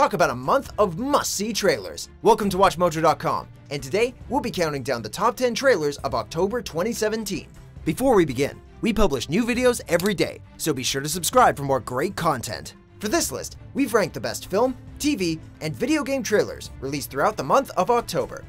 talk about a month of must-see trailers. Welcome to WatchMojo.com, and today we'll be counting down the top 10 trailers of October 2017. Before we begin, we publish new videos every day, so be sure to subscribe for more great content. For this list, we've ranked the best film, TV, and video game trailers released throughout the month of October.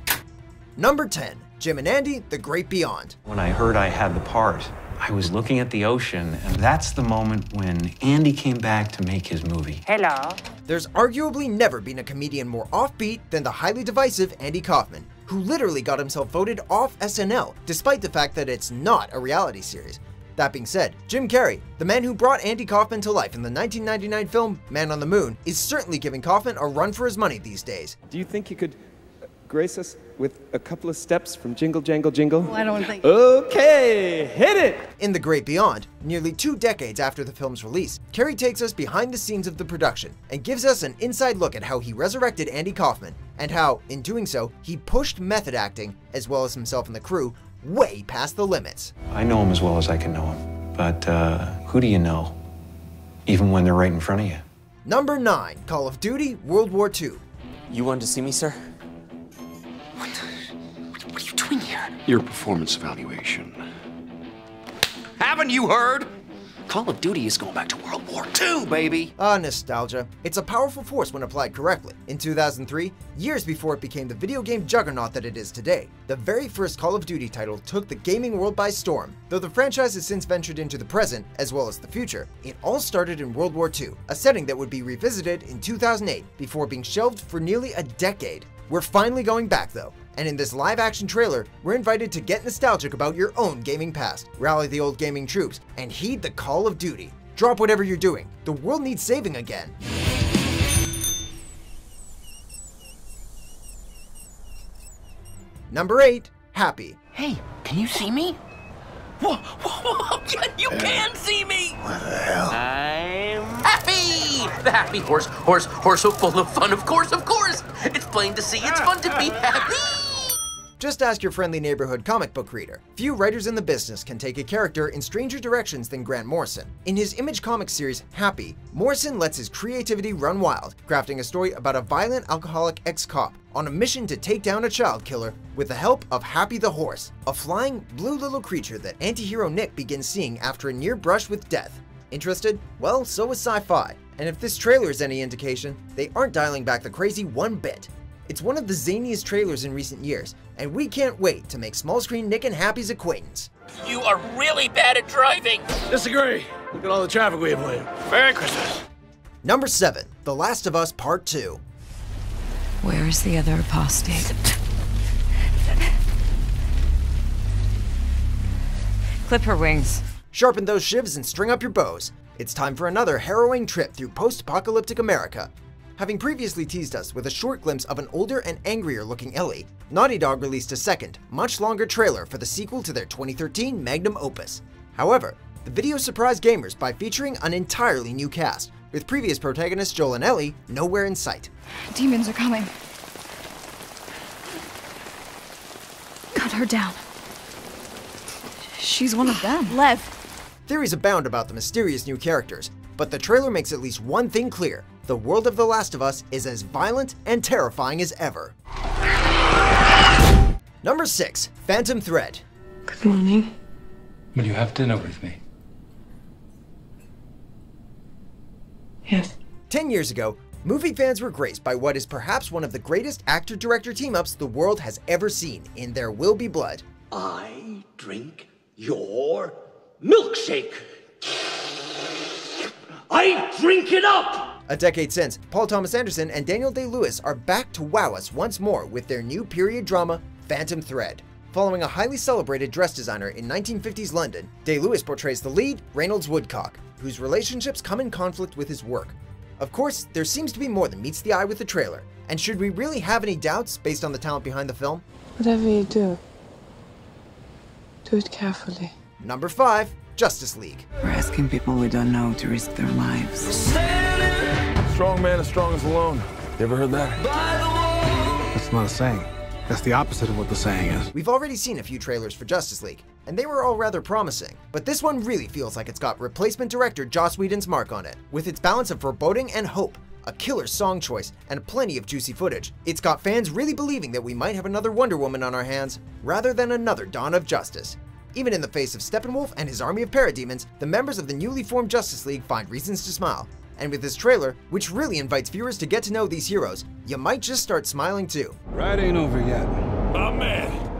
Number 10. Jim and Andy, The Great Beyond. When I heard I had the part, I was looking at the ocean, and that's the moment when Andy came back to make his movie. Hello. There's arguably never been a comedian more offbeat than the highly divisive Andy Kaufman, who literally got himself voted off SNL, despite the fact that it's not a reality series. That being said, Jim Carrey, the man who brought Andy Kaufman to life in the 1999 film Man on the Moon, is certainly giving Kaufman a run for his money these days. Do you think you could grace us with a couple of steps from Jingle Jangle Jingle? I don't think. Okay, hit it! In The Great Beyond, nearly 2 decades after the film's release, Carrey takes us behind the scenes of the production and gives us an inside look at how he resurrected Andy Kaufman and how, in doing so, he pushed method acting, as well as himself and the crew, way past the limits. I know him as well as I can know him, but who do you know, even when they're right in front of you? Number 9. Call of Duty World War II. You wanted to see me, sir? What are you doing here? Your performance evaluation. Haven't you heard? Call of Duty is going back to World War II, baby. Nostalgia. It's a powerful force when applied correctly. In 2003, years before it became the video game juggernaut that it is today, the very first Call of Duty title took the gaming world by storm. Though the franchise has since ventured into the present, as well as the future, it all started in World War II, a setting that would be revisited in 2008 before being shelved for nearly a decade. We're finally going back though, and in this live-action trailer, we're invited to get nostalgic about your own gaming past, rally the old gaming troops, and heed the call of duty. Drop whatever you're doing. The world needs saving again. Number 8. Happy. Hey, can you see me? Whoa, you can see me! What the hell? I'm happy! The happy horse so full of fun, of course! It's plain to see, it's fun to be happy! Just ask your friendly neighborhood comic book reader. Few writers in the business can take a character in stranger directions than Grant Morrison. In his Image Comics series, Happy, Morrison lets his creativity run wild, crafting a story about a violent alcoholic ex-cop on a mission to take down a child killer with the help of Happy the Horse, a flying, blue little creature that anti-hero Nick begins seeing after a near brush with death. Interested? Well, so is sci-fi. And if this trailer is any indication, they aren't dialing back the crazy one bit. It's one of the zaniest trailers in recent years, and we can't wait to make small screen Nick and Happy's acquaintance. You are really bad at driving! Disagree. Look at all the traffic we avoided. Merry Christmas. Number 7. The Last of Us Part 2. Where is the other apostate? Clip her wings. Sharpen those shivs and string up your bows. It's time for another harrowing trip through post-apocalyptic America. Having previously teased us with a short glimpse of an older and angrier looking Ellie, Naughty Dog released a second, much longer trailer for the sequel to their 2013 magnum opus. However, the video surprised gamers by featuring an entirely new cast, with previous protagonists Joel and Ellie nowhere in sight. Demons are coming. Cut her down. She's one of them. Lev. Theories abound about the mysterious new characters, but the trailer makes at least one thing clear. The world of The Last of Us is as violent and terrifying as ever. Number 6. Phantom Thread. Good morning. Will you have dinner with me? Yes. 10 years ago, movie fans were graced by what is perhaps one of the greatest actor-director team-ups the world has ever seen in There Will Be Blood. I drink your milkshake. I drink it up! A decade since, Paul Thomas Anderson and Daniel Day-Lewis are back to wow us once more with their new period drama, Phantom Thread. Following a highly celebrated dress designer in 1950s London, Day-Lewis portrays the lead, Reynolds Woodcock, whose relationships come in conflict with his work. Of course, there seems to be more than meets the eye with the trailer, and should we really have any doubts based on the talent behind the film? Whatever you do it carefully. Number 5. Justice League. We're asking people we don't know to risk their lives. Strong man is strongest alone. You ever heard that? That's not a saying. That's the opposite of what the saying is. We've already seen a few trailers for Justice League, and they were all rather promising, but this one really feels like it's got replacement director Joss Whedon's mark on it, with its balance of foreboding and hope, a killer song choice, and plenty of juicy footage. It's got fans really believing that we might have another Wonder Woman on our hands, rather than another Dawn of Justice. Even in the face of Steppenwolf and his army of parademons, the members of the newly formed Justice League find reasons to smile. And with this trailer, which really invites viewers to get to know these heroes, you might just start smiling too. Ride ain't over yet. My man.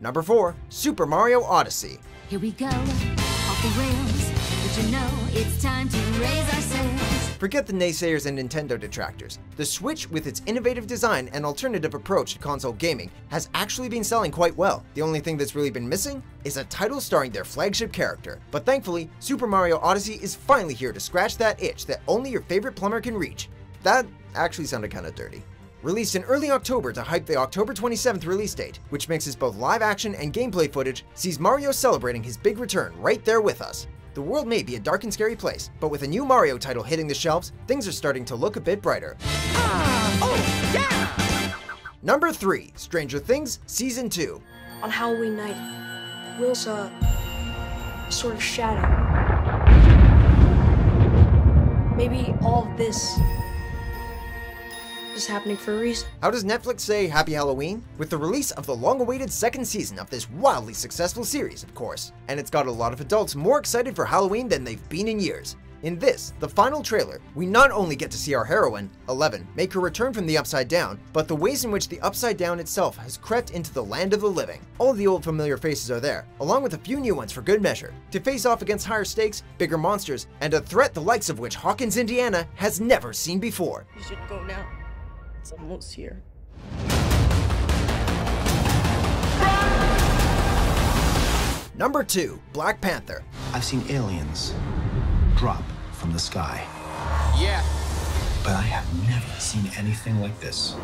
Number 4, Super Mario Odyssey. Here we go, off the rails, but you know it's time to raise our sails. Forget the naysayers and Nintendo detractors. The Switch, with its innovative design and alternative approach to console gaming, has actually been selling quite well. The only thing that's really been missing is a title starring their flagship character. But thankfully, Super Mario Odyssey is finally here to scratch that itch that only your favorite plumber can reach. That actually sounded kinda dirty. Released in early October to hype the October 27th release date, which mixes both live action and gameplay footage, sees Mario celebrating his big return right there with us. The world may be a dark and scary place, but with a new Mario title hitting the shelves, things are starting to look a bit brighter. Oh, yeah! Number 3, Stranger Things Season 2. On Halloween night, Will saw a sort of shadow. Maybe all of this is happening for a reason. How does Netflix say Happy Halloween? With the release of the long-awaited second season of this wildly successful series, of course. And it's got a lot of adults more excited for Halloween than they've been in years. In this, the final trailer, we not only get to see our heroine, Eleven, make her return from the Upside Down, but the ways in which the Upside Down itself has crept into the land of the living. All of the old familiar faces are there, along with a few new ones for good measure, to face off against higher stakes, bigger monsters, and a threat the likes of which Hawkins, Indiana has never seen before. You should go now. It's almost here. Number 2, Black Panther. I've seen aliens drop from the sky. Yeah. But I have never seen anything like this.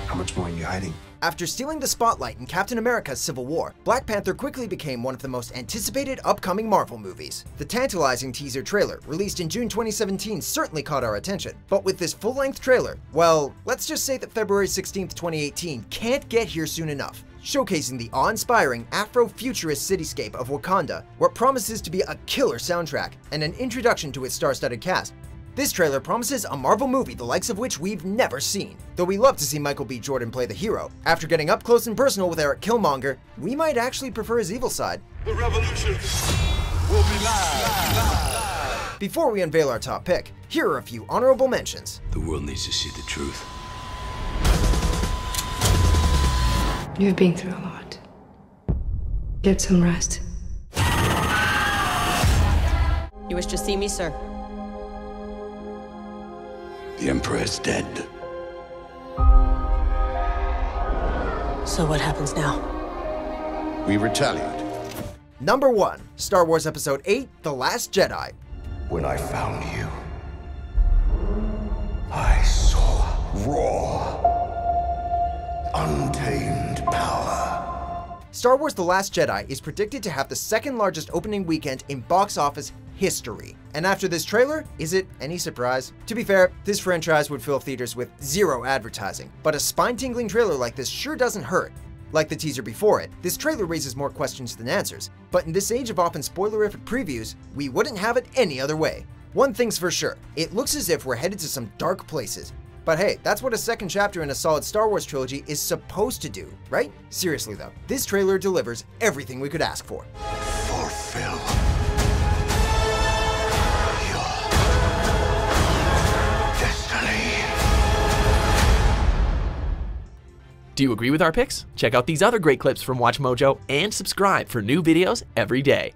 How much more are you hiding? After stealing the spotlight in Captain America's Civil War, Black Panther quickly became one of the most anticipated upcoming Marvel movies. The tantalizing teaser trailer, released in June 2017, certainly caught our attention. But with this full-length trailer, well, let's just say that February 16th, 2018 can't get here soon enough. Showcasing the awe-inspiring Afro-futurist cityscape of Wakanda, what promises to be a killer soundtrack, and an introduction to its star-studded cast. This trailer promises a Marvel movie the likes of which we've never seen. Though we love to see Michael B. Jordan play the hero, after getting up close and personal with Eric Killmonger, we might actually prefer his evil side. The revolution will be live. Before we unveil our top pick, here are a few honorable mentions. The world needs to see the truth. You've been through a lot. Get some rest. You wish to see me, sir? The Emperor is dead. So what happens now? We retaliate. Number 1, Star Wars Episode VIII, The Last Jedi. When I found you, I saw raw, untamed power. Star Wars The Last Jedi is predicted to have the second largest opening weekend in box office history. And after this trailer, is it any surprise? To be fair, this franchise would fill theaters with zero advertising, but a spine-tingling trailer like this sure doesn't hurt. Like the teaser before it, this trailer raises more questions than answers, but in this age of often spoilerific previews, we wouldn't have it any other way. One thing's for sure, it looks as if we're headed to some dark places. But hey, that's what a second chapter in a solid Star Wars trilogy is supposed to do, right? Seriously though, this trailer delivers everything we could ask for. Fulfill Do you agree with our picks? Check out these other great clips from WatchMojo and subscribe for new videos every day.